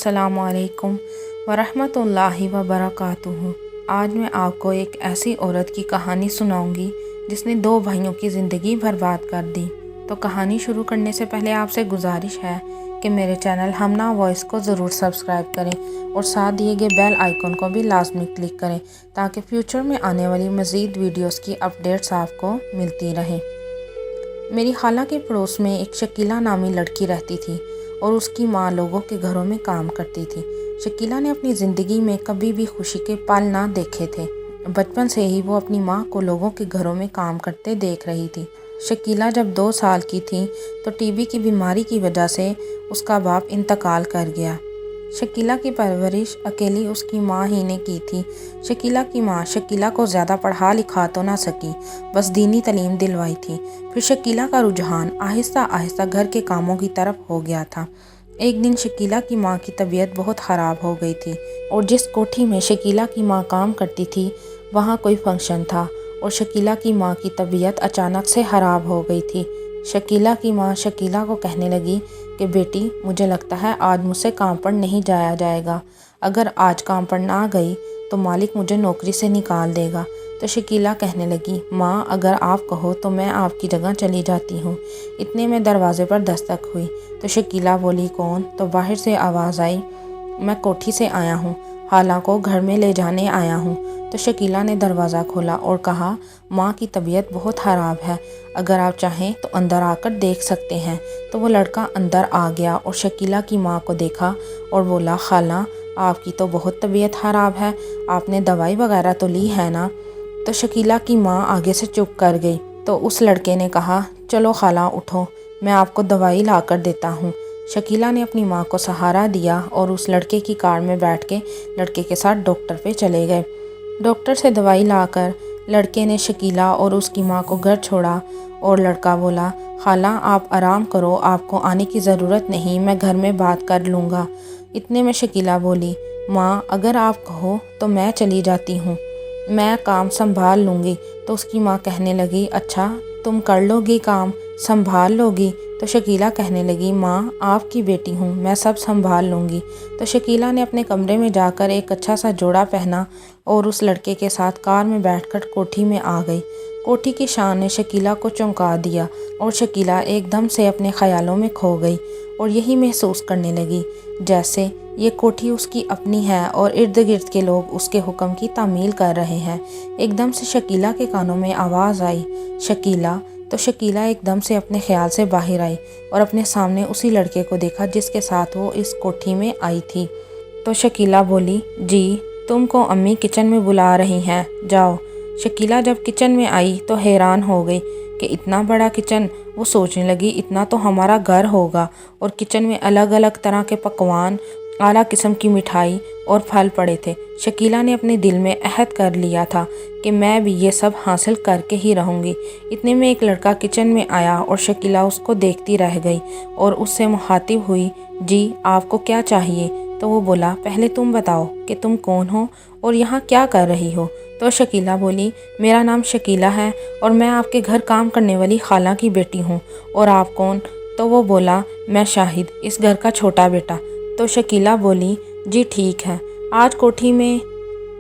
अस्सलाम वालेकुम वरहमतुल्लाहि वबरकातुहू। आज मैं आपको एक ऐसी औरत की कहानी सुनाऊंगी जिसने दो भाइयों की ज़िंदगी बर्बाद कर दी। तो कहानी शुरू करने से पहले आपसे गुजारिश है कि मेरे चैनल हमना वॉइस को ज़रूर सब्सक्राइब करें और साथ दिए गए बेल आइकन को भी लाजमी क्लिक करें ताकि फ्यूचर में आने वाली मज़ीद वीडियोस की अपडेट्स आपको मिलती रहें। मेरी खाला के पड़ोस में एक शकीला नामी लड़की रहती थी और उसकी माँ लोगों के घरों में काम करती थी। शकीला ने अपनी ज़िंदगी में कभी भी खुशी के पल ना देखे थे। बचपन से ही वो अपनी माँ को लोगों के घरों में काम करते देख रही थी। शकीला जब 2 साल की थी तो टीबी की बीमारी की वजह से उसका बाप इंतकाल कर गया। शकीला की परवरिश अकेली उसकी माँ ही ने की थी। शकीला की माँ शकीला को ज़्यादा पढ़ा लिखा तो ना सकी, बस दीनी तालीम दिलवाई थी। फिर शकीला का रुझान आहिस्ता आहिस्ता घर के कामों की तरफ हो गया था। एक दिन शकीला की माँ की तबीयत बहुत ख़राब हो गई थी और जिस कोठी में शकीला की माँ काम करती थी वहाँ कोई फंक्शन था और शकीला की माँ की तबीयत अचानक से ख़राब हो गई थी। शकीला की माँ शकीला को कहने लगी कि बेटी, मुझे लगता है आज मुझसे काम पर नहीं जाया जाएगा। अगर आज काम पर ना गई तो मालिक मुझे नौकरी से निकाल देगा। तो शकीला कहने लगी, माँ अगर आप कहो तो मैं आपकी जगह चली जाती हूँ। इतने में दरवाज़े पर दस्तक हुई तो शकीला बोली, कौन? तो बाहर से आवाज़ आई, मैं कोठी से आया हूँ, खाला को घर में ले जाने आया हूँ। तो शकीला ने दरवाज़ा खोला और कहा, माँ की तबीयत बहुत ख़राब है, अगर आप चाहें तो अंदर आकर देख सकते हैं। तो वो लड़का अंदर आ गया और शकीला की माँ को देखा और बोला, खाला आपकी तो बहुत तबीयत ख़राब है, आपने दवाई वगैरह तो ली है ना? तो शकीला की माँ आगे से चुप कर गई। तो उस लड़के ने कहा, चलो खाला उठो, मैं आपको दवाई ला कर देता हूँ। शकीला ने अपनी माँ को सहारा दिया और उस लड़के की कार में बैठ के लड़के के साथ डॉक्टर पे चले गए। डॉक्टर से दवाई लाकर लड़के ने शकीला और उसकी माँ को घर छोड़ा और लड़का बोला, खाला आप आराम करो, आपको आने की ज़रूरत नहीं, मैं घर में बात कर लूँगा। इतने में शकीला बोली, माँ अगर आप कहो तो मैं चली जाती हूँ, मैं काम संभाल लूँगी। तो उसकी माँ कहने लगी, अच्छा तुम कर लोगी, काम संभाल लोगी? तो शकीला कहने लगी, माँ आपकी बेटी हूँ, मैं सब संभाल लूँगी। तो शकीला ने अपने कमरे में जाकर एक अच्छा सा जोड़ा पहना और उस लड़के के साथ कार में बैठकर कोठी में आ गई। कोठी की शान ने शकीला को चौंका दिया और शकीला एकदम से अपने ख्यालों में खो गई और यही महसूस करने लगी जैसे ये कोठी उसकी अपनी है और इर्द गिर्द के लोग उसके हुक्म की तामील कर रहे हैं। एकदम से शकीला के कानों में आवाज़ आई, शकीला। तो शकीला एकदम से अपने ख्याल से बाहर आई और अपने सामने उसी लड़के को देखा जिसके साथ वो इस कोठी में आई थी। तो शकीला बोली, जी तुमको अम्मी किचन में बुला रही हैं, जाओ। शकीला जब किचन में आई तो हैरान हो गई कि इतना बड़ा किचन। वो सोचने लगी इतना तो हमारा घर होगा और किचन में अलग अलग तरह के पकवान, आला किस्म की मिठाई और फल पड़े थे। शकीला ने अपने दिल में अहद कर लिया था कि मैं भी ये सब हासिल करके ही रहूँगी। इतने में एक लड़का किचन में आया और शकीला उसको देखती रह गई और उससे मुखातिब हुई, जी आपको क्या चाहिए? तो वो बोला, पहले तुम बताओ कि तुम कौन हो और यहाँ क्या कर रही हो? तो शकीला बोली, मेरा नाम शकीला है और मैं आपके घर काम करने वाली खाला की बेटी हूँ। और आप कौन? तो वो बोला, मैं शाहिद, इस घर का छोटा बेटा। तो शकीला बोली, जी ठीक है। आज कोठी में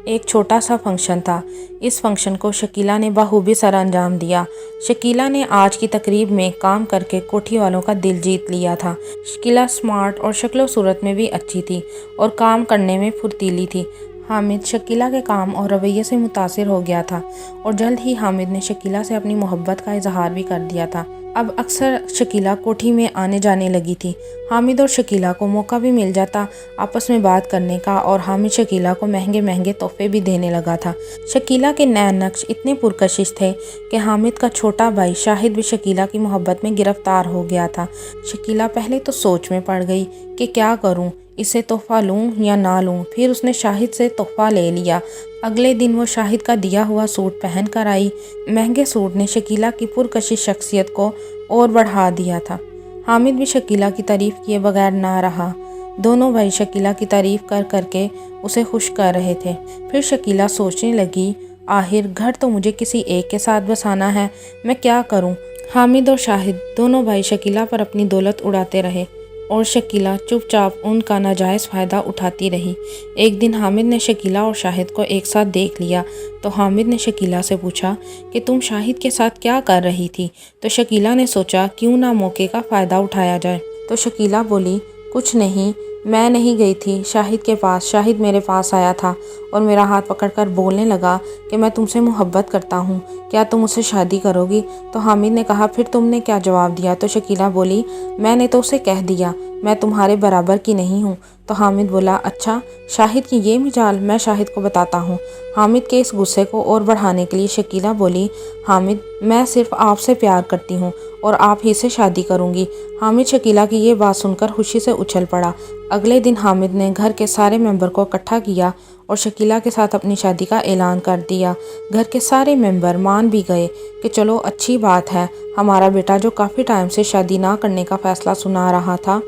एक छोटा सा फंक्शन था। इस फंक्शन को शकीला ने बखूबी सर अंजाम दिया। शकीला ने आज की तकरीब में काम करके कोठी वालों का दिल जीत लिया था। शकीला स्मार्ट और शक्ल सूरत में भी अच्छी थी और काम करने में फुर्तीली थी। हामिद शकीला के काम और रवैये से मुतासिर हो गया था और जल्द ही हामिद ने शकीला से अपनी मोहब्बत का इजहार भी कर दिया था। अब अक्सर शकीला कोठी में आने जाने लगी थी। हामिद और शकीला को मौका भी मिल जाता आपस में बात करने का और हामिद शकीला को महंगे महंगे तोहफे भी देने लगा था। शकीला के नए नक्श इतने पुरकशिश थे कि हामिद का छोटा भाई शाहिद भी शकीला की मोहब्बत में गिरफ्तार हो गया था। शकीला पहले तो सोच में पड़ गई कि क्या करूं, इसे तोहफा लूं या ना लूं। फिर उसने शाहिद से तोहफा ले लिया। अगले दिन वो शाहिद का दिया हुआ सूट पहन कर आई। महंगे सूट ने शकीला की पुरकशिश शख्सियत को और बढ़ा दिया था। हामिद भी शकीला की तारीफ़ किए बगैर ना रहा। दोनों भाई शकीला की तारीफ़ कर करके उसे खुश कर रहे थे। फिर शकीला सोचने लगी, आखिर घर तो मुझे किसी एक के साथ बसाना है, मैं क्या करूं? हामिद और शाहिद दोनों भाई शकीला पर अपनी दौलत उड़ाते रहे। اور شکیلہ چپ چاپ ان کا ناجائز فائدہ اٹھاتی رہی۔ ایک دن حامد نے شکیلہ اور شاہد کو ایک ساتھ دیکھ لیا تو حامد نے شکیلہ سے پوچھا کہ تم شاہد کے ساتھ کیا کر رہی تھی؟ تو شکیلہ نے سوچا کیوں نہ موقع کا فائدہ اٹھایا جائے، تو شکیلہ بولی کچھ نہیں، میں نہیں گئی تھی شاہد کے پاس، شاہد میرے پاس آیا تھا اور میرا ہاتھ پکڑ کر بولنے لگا کہ میں تم سے محبت کرتا ہوں، کیا تم مجھ سے شادی کرو گی؟ تو حامد نے کہا پھر تم نے کیا جواب دیا؟ تو شکیلہ بولی میں نے تو اسے کہہ دیا میں تمہارے برابر کی نہیں ہوں۔ تو حامد بولا اچھا شاہد کی یہ مجال، میں شاہد کو بتاتا ہوں۔ حامد کے اس غصے کو اور بڑھانے کے لیے شکیلہ بولی حامد میں صرف آپ سے پیار کرتی ہوں اور آپ ہی سے شادی کروں گی۔ حامد شکیلہ کی یہ بات سن کر خوشی سے اچھل پڑا۔ اگلے دن حامد نے گھر کے سارے ممبر کو اکٹھا کیا اور شکیلہ کے ساتھ اپنی شادی کا اعلان کر دیا۔ گھر کے سارے ممبر مان بھی گئے کہ چلو اچھی بات ہے، ہمارا بیٹا جو کافی ٹائم سے شادی نہ کرنے کا فیصلہ سنا رہا تھا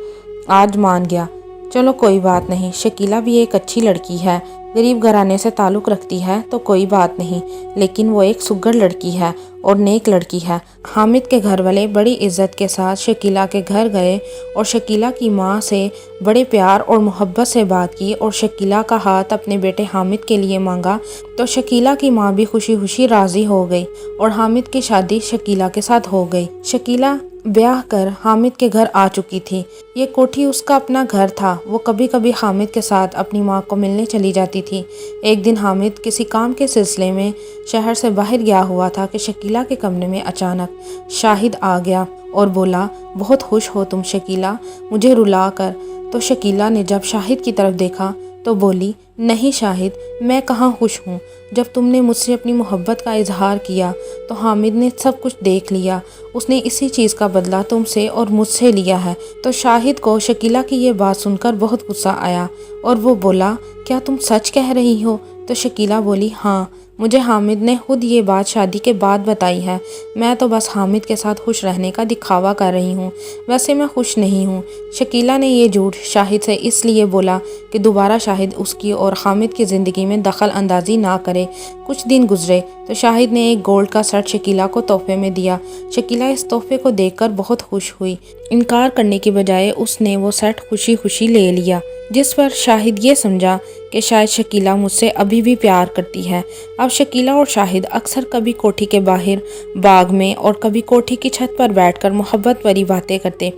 آج مان گیا، چلو کوئی بات نہیں، شکیلہ بھی ایک اچھی لڑکی ہے، غریب گھرانے سے تعلق رکھتی ہے تو کوئی بات نہیں، لیکن وہ ایک سگڑ لڑکی ہے اور نیک لڑکی ہے۔ حامد کے گھر والے بڑی عزت کے ساتھ شکیلہ کے گھر گئے اور شکیلہ کی ماں سے بڑے پیار اور محبت سے بات کی اور شکیلہ کا ہاتھ اپنے بیٹے حامد کے لیے مانگا تو شکیلہ کی ماں بھی خوشی خوشی راضی ہو گئی اور حامد کی شادی شکیلہ کے ساتھ ہو گئی۔ شکیلہ بیاہ کر حامد کے گھر آ چکی تھی، یہ کوٹھی اس کا اپنا گھر تھا، وہ کبھی کبھی حامد کے ساتھ اپنی ماں کو ملنے چلی جاتی تھی۔ ایک دن حامد کسی کام کے سلسلے میں شہر سے باہر گیا ہوا تھا کہ شکیلہ کے کمرے میں اچانک شاہد آ گیا اور بولا بہت خوش ہو تم شکیلہ مجھے رلا کر؟ تو شکیلہ نے جب شاہد کی طرف دیکھا تو بولی نہیں شاہد میں کہاں خوش ہوں، جب تم نے مجھ سے اپنی محبت کا اظہار کیا تو حامد نے سب کچھ دیکھ لیا، اس نے اسی چیز کا بدلہ تم سے اور مجھ سے لیا ہے۔ تو شاہد کو شکیلہ کی یہ بات سن کر بہت غصہ آیا اور وہ بولا کیا تم سچ کہہ رہی ہو؟ تو شکیلہ بولی ہاں، مجھے حامد نے خود یہ بات شادی کے بعد بتائی ہے، میں تو بس حامد کے ساتھ خوش رہنے کا دکھاوا کر رہی ہوں، ویسے میں خوش نہیں ہوں۔ شکیلہ نے یہ جھوٹ شاہد سے اس لیے بولا کہ دوبارہ شاہد اس کی اور حامد کی زندگی میں دخل اندازی نہ کرے۔ کچھ دن گزرے تو شاہد نے ایک گولڈ کا سیٹ شکیلہ کو تحفے میں دیا۔ شکیلہ اس تحفے کو دیکھ کر بہت خوش ہوئی، انکار کرنے کی بجائے اس نے وہ سیٹ خوشی خوشی لے لیا، جس پر شاہد یہ سمجھا کہ شاید شکیلہ مجھ سے ابھی بھی پیار کرتی ہے۔ اب شکیلہ اور شاہد اکثر کبھی کوٹھی کے باہر باغ میں اور کبھی کوٹھی کی چھت پر بیٹھ کر محبت بھری باتیں کرتے۔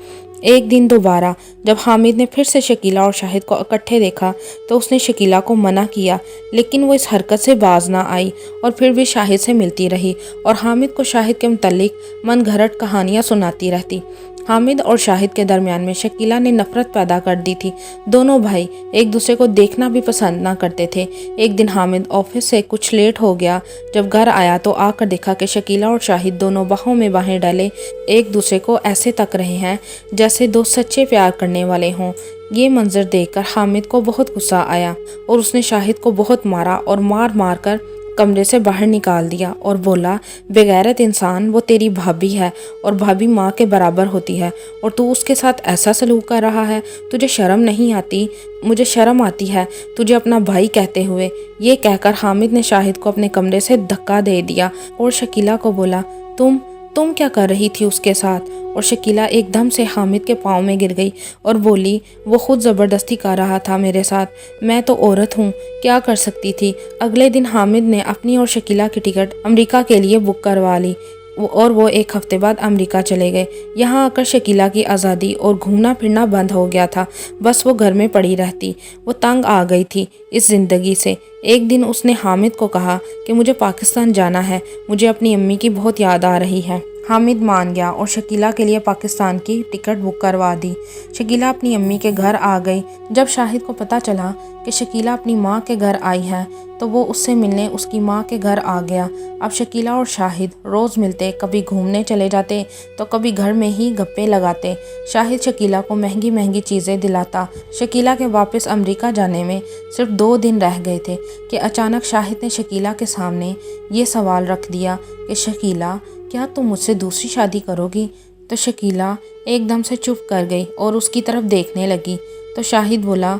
ایک دن دوبارہ جب حامد نے پھر سے شکیلہ اور شاہد کو اکٹھے دیکھا تو اس نے شکیلہ کو منع کیا، لیکن وہ اس حرکت سے باز نہ آئی اور پھر بھی شاہد سے ملتی رہی اور حامد کو شاہد کے متعلق من گھڑت کہانیاں سناتی رہتی۔ حامد اور شاہد کے درمیان میں شکیلہ نے نفرت پیدا کر دی تھی، دونوں بھائی ایک دوسرے کو دیکھنا بھی پسند نہ کرتے تھے۔ ایک دن حامد آفس سے کچھ لیٹ ہو گیا، جب گھر آیا تو آ کر دیکھا کہ شکیلہ اور شاہد دونوں باہوں میں باہیں ڈالے ایک دوسرے کو ایسے تک رہے ہیں جیسے دو سچے پیار کرنے والے ہوں۔ یہ منظر دیکھ کر حامد کو بہت غصہ آیا اور اس نے شاہد کو بہت مارا اور مار مار کر کمرے سے باہر نکال دیا اور بولا بے غیرت انسان، وہ تیری بھابھی ہے اور بھابھی ماں کے برابر ہوتی ہے اور تو اس کے ساتھ ایسا سلوک کر رہا ہے، تجھے شرم نہیں آتی؟ مجھے شرم آتی ہے تجھے اپنا بھائی کہتے ہوئے۔ یہ کہہ کر حامد نے شاہد کو اپنے کمرے سے دھکا دے دیا اور شکیلہ کو بولا تم کیا کر رہی تھی اس کے ساتھ؟ اور شکیلہ ایک دم سے حامد کے پاؤں میں گر گئی اور بولی وہ خود زبردستی کر رہا تھا میرے ساتھ، میں تو عورت ہوں، کیا کر سکتی تھی۔ اگلے دن حامد نے اپنی اور شکیلہ کی ٹکٹ امریکہ کے لیے بک کروا لی اور وہ ایک ہفتے بعد امریکہ چلے گئے۔ یہاں آ کر شکیلہ کی آزادی اور گھومنا پھرنا بند ہو گیا تھا، بس وہ گھر میں پڑی رہتی، وہ تنگ آ گئی تھی اس زندگی سے۔ ایک دن اس نے حامد کو کہا کہ مجھے پاکستان جانا ہے، مجھے اپنی امی کی بہت یاد آ رہی ہے۔ حامد مان گیا اور شکیلہ کے لیے پاکستان کی ٹکٹ بک کروا دی۔ شکیلہ اپنی امی کے گھر آ گئی۔ جب شاہد کو پتہ چلا کہ شکیلہ اپنی ماں کے گھر آئی ہے تو وہ اس سے ملنے اس کی ماں کے گھر آ گیا۔ اب شکیلہ اور شاہد روز ملتے، کبھی گھومنے چلے جاتے تو کبھی گھر میں ہی گپے لگاتے۔ شاہد شکیلہ کو مہنگی مہنگی چیزیں دلاتا۔ شکیلہ کے واپس امریکہ جانے میں صرف 2 دن رہ گئے تھے کہ اچانک شاہد نے شکیلہ کے سامنے یہ سوال رکھ دیا کہ شکیلہ کیا تم مجھ سے دوسری شادی کرو گی؟ تو شکیلہ ایک دم سے چپ کر گئی اور اس کی طرف دیکھنے لگی۔ تو شاہد بولا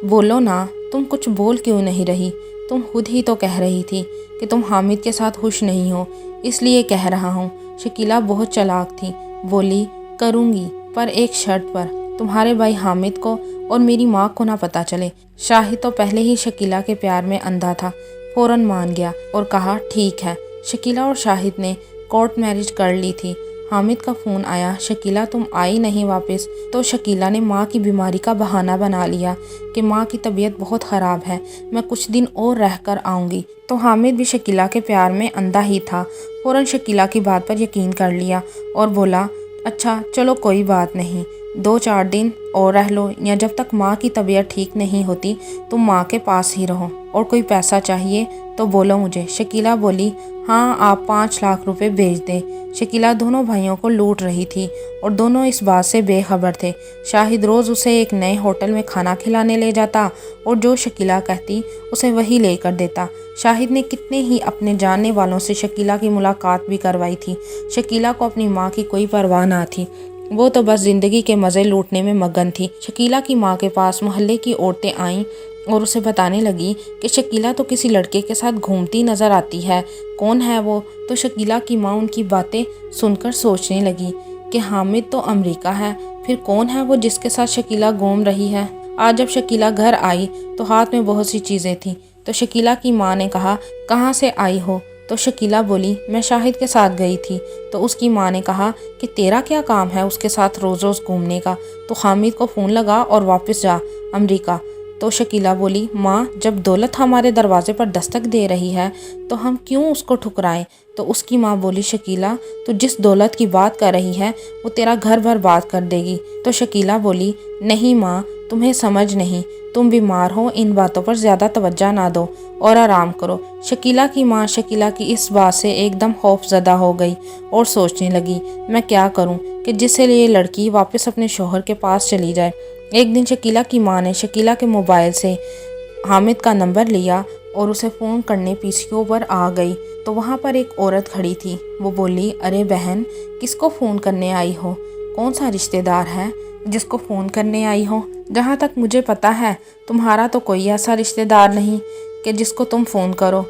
بولو نا، تم کچھ بول کیوں نہیں رہی؟ تم خود ہی تو کہہ رہی تھی کہ تم حامد کے ساتھ خوش نہیں ہو، اس لیے کہہ رہا ہوں۔ شکیلہ بہت چالاک تھی، بولی کروں گی پر ایک شرط پر۔ तुम्हारे भाई हामिद को और मेरी माँ को ना पता चले। शाहिद तो पहले ही शकीला के प्यार में अंधा था, फौरन मान गया और कहा ठीक है। शकीला और शाहिद ने कोर्ट मैरिज कर ली थी। हामिद का फ़ोन आया, शकीला तुम आई नहीं वापस। तो शकीला ने माँ की बीमारी का बहाना बना लिया कि माँ की तबीयत बहुत ख़राब है, मैं कुछ दिन और रह कर आऊँगी। तो हामिद भी शकीला के प्यार में अंधा ही था, फ़ौरन शकीला की बात पर यकीन कर लिया और बोला अच्छा चलो कोई बात नहीं, 2-4 दिन और रह लो, या जब तक माँ की तबीयत ठीक नहीं होती तुम माँ के पास ही रहो, और कोई पैसा चाहिए तो बोलो मुझे। शकीला बोली हाँ आप 5 लाख रुपए भेज दें। शकीला दोनों भाइयों को लूट रही थी और दोनों इस बात से बेखबर थे। शाहिद रोज़ उसे एक नए होटल में खाना खिलाने ले जाता और जो शकीला कहती उसे वही लेकर देता। शाहिद ने कितने ही अपने जानने वालों से शकीला की मुलाकात भी करवाई थी। शकीला को अपनी माँ की कोई परवाह ना थी, वो तो बस ज़िंदगी के मज़े लूटने में मगन थी। शकीला की माँ के पास मोहल्ले की औरतें आईं और उसे बताने लगी कि शकीला तो किसी लड़के के साथ घूमती नज़र आती है, कौन है वो। तो शकीला की माँ उनकी बातें सुनकर सोचने लगी कि हामिद तो अमेरिका है, फिर कौन है वो जिसके साथ शकीला घूम रही है। आज जब शकीला घर आई तो हाथ में बहुत सी चीज़ें थीं। तो शकीला की माँ ने कहा कहाँ से आई हो। तो शकीला बोली मैं शाहिद के साथ गई थी। तो उसकी माँ ने कहा कि तेरा क्या काम है उसके साथ रोज़ रोज़ घूमने का, तो हामिद को फ़ोन लगा और वापस जा अमेरिका। तो शकीला बोली माँ जब दौलत हमारे दरवाजे पर दस्तक दे रही है तो हम क्यों उसको ठुकराएं। तो उसकी माँ बोली शकीला तो जिस दौलत की बात कर रही है वो तेरा घर बर्बाद कर देगी। तो शकीला बोली नहीं माँ तुम्हें समझ नहीं, तुम बीमार हो, इन बातों पर ज़्यादा तवज्जो ना दो और आराम करो। शकीला की माँ शकीला की इस बात से एकदम खौफजदा हो गई और सोचने लगी मैं क्या करूँ कि जिससे ये लड़की वापस अपने शौहर के पास चली जाए। एक दिन शकीला की माँ ने शकीला के मोबाइल से हामिद का नंबर लिया और उसे फ़ोन करने पीसीओ पर आ गई। तो वहाँ पर एक औरत खड़ी थी, वो बोली अरे बहन किसको फ़ोन करने आई हो, कौन सा रिश्तेदार है जिसको फ़ोन करने आई हो। जहाँ तक मुझे पता है तुम्हारा तो कोई ऐसा रिश्तेदार नहीं कि जिसको तुम फ़ोन करो।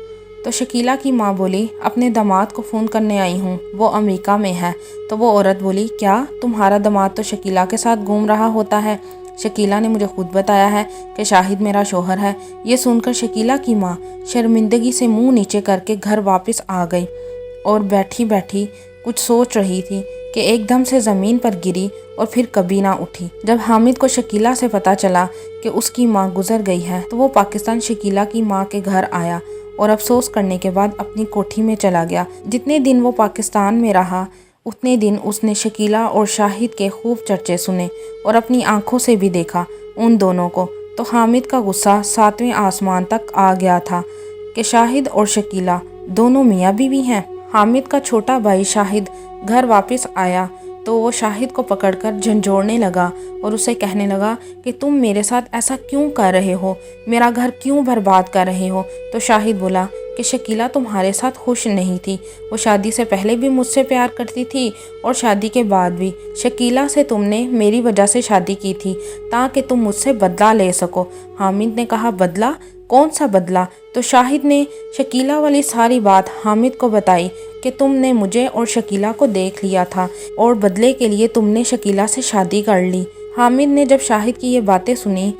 तो शकीला की माँ बोली अपने दामाद को फ़ोन करने आई हूँ, वो अमेरिका में है। तो वो औरत बोली क्या तुम्हारा दामाद तो शकीला के साथ घूम रहा होता है। शकीला ने मुझे खुद बताया है कि शाहिद मेरा शौहर है। ये सुनकर शकीला की माँ शर्मिंदगी से मुंह नीचे करके घर वापस आ गई और बैठी बैठी कुछ सोच रही थी कि एकदम से ज़मीन पर गिरी और फिर कभी ना उठी। जब हामिद को शकीला से पता चला कि उसकी माँ गुजर गई है तो वो पाकिस्तान शकीला की माँ के घर आया और अफसोस करने के बाद अपनी कोठी में चला गया। जितने दिन वो पाकिस्तान में रहा उतने दिन उसने शकीला और शाहिद के खूब चर्चे सुने और अपनी आंखों से भी देखा उन दोनों को। तो हामिद का गुस्सा 7वें आसमान तक आ गया था कि शाहिद और शकीला दोनों मियाँ बीवी हैं। हामिद का छोटा भाई शाहिद घर वापस आया तो वो शाहिद को पकड़कर झंझोड़ने लगा और उसे कहने लगा कि तुम मेरे साथ ऐसा क्यों कर रहे हो, मेरा घर क्यों बर्बाद कर रहे हो। तो शाहिद बोला कि शकीला तुम्हारे साथ खुश नहीं थी, वो शादी से पहले भी मुझसे प्यार करती थी और शादी के बाद भी। शकीला से तुमने मेरी वजह से शादी की थी ताकि तुम मुझसे बदला ले सको। हामिद ने कहा बदला, कौन सा बदला। तो शाहिद ने शकीला वाली सारी बात हामिद को बताई कि तुमने मुझे और शकीला को देख लिया था और बदले के लिए तुमने शकीला से शादी कर ली। हामिद ने जब शाहिद की ये बातें सुनी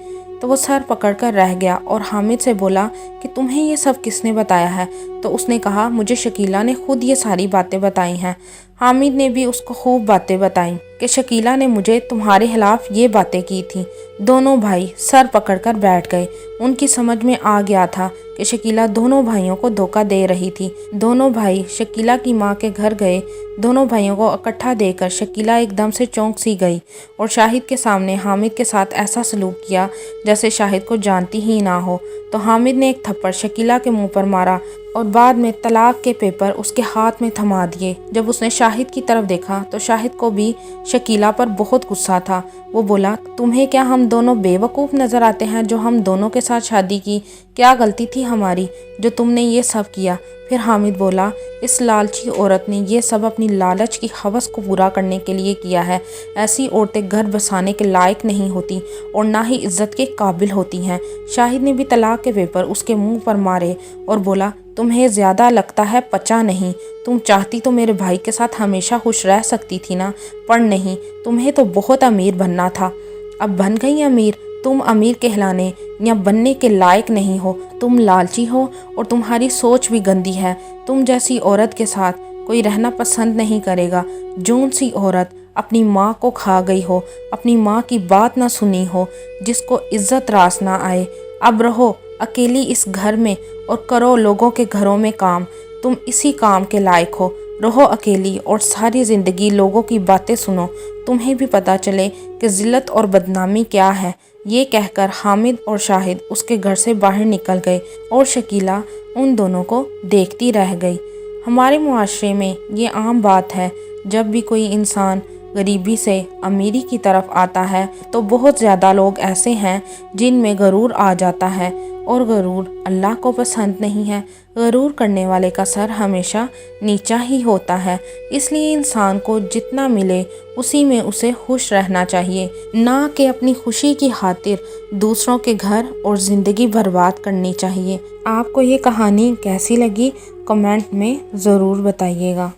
तो वो सर पकड़कर रह गया और हामिद से बोला कि तुम्हें ये सब किसने बताया है। तो उसने कहा मुझे शकीला ने खुद ये सारी बातें बताई हैं। हामिद ने भी उसको खूब बातें बताई कि शकीला ने मुझे तुम्हारे खिलाफ ये बातें की थी। दोनों भाई सर पकड़कर बैठ गए। उनकी समझ में आ गया था कि शकीला दोनों भाइयों को धोखा दे रही थी। दोनों भाई शकीला की माँ के घर गए। दोनों भाइयों को इकट्ठा देखकर शकीला एकदम से चौंक सी गई और शाहिद के सामने हामिद के साथ ऐसा सलूक किया जैसे शाहिद को जानती ही ना हो। तो हामिद ने एक थप्पड़ शकीला के मुंह पर मारा और बाद में तलाक के पेपर उसके हाथ में थमा दिए। जब उसने शाहिद की तरफ देखा तो शाहिद को भी शकीला पर बहुत गुस्सा था। वो बोला तुम्हें क्या हम दोनों बेवकूफ़ नज़र आते हैं जो हम दोनों के साथ शादी की, क्या गलती थी हमारी जो तुमने ये सब किया। फिर हामिद बोला इस लालची औरत ने ये सब अपनी लालच की हवस को पूरा करने के लिए किया है। ऐसी औरतें घर बसाने के लायक नहीं होती और ना ही इज्जत के काबिल होती हैं। शाहिद ने भी तलाक के पेपर उसके मुंह पर मारे और बोला तुम्हें ज़्यादा लगता है पचा नहीं, तुम चाहती तो मेरे भाई के साथ हमेशा खुश रह सकती थी ना, पर नहीं, तुम्हें तो बहुत अमीर बनना था। अब बन गई अमीर। तुम अमीर कहलाने या बनने के लायक नहीं हो। तुम लालची हो और तुम्हारी सोच भी गंदी है। तुम जैसी औरत के साथ कोई रहना पसंद नहीं करेगा। जौन सी औरत अपनी माँ को खा गई हो, अपनी माँ की बात ना सुनी हो, जिसको इज्जत रास ना आए। अब रहो अकेली इस घर में और करो लोगों के घरों में काम। तुम इसी काम के लायक हो। रहो अकेली और सारी ज़िंदगी लोगों की बातें सुनो, तुम्हें भी पता चले कि ज़िल्लत और बदनामी क्या है। ये कहकर हामिद और शाहिद उसके घर से बाहर निकल गए और शकीला उन दोनों को देखती रह गई। हमारे मुआशरे में ये आम बात है, जब भी कोई इंसान गरीबी से अमीरी की तरफ आता है तो बहुत ज़्यादा लोग ऐसे हैं जिनमें गरूर आ जाता है, और गरूर अल्लाह को पसंद नहीं है। गरूर करने वाले का सर हमेशा नीचा ही होता है। इसलिए इंसान को जितना मिले उसी में उसे खुश रहना चाहिए, ना कि अपनी खुशी की खातिर दूसरों के घर और ज़िंदगी बर्बाद करनी चाहिए। आपको ये कहानी कैसी लगी कमेंट में ज़रूर बताइएगा।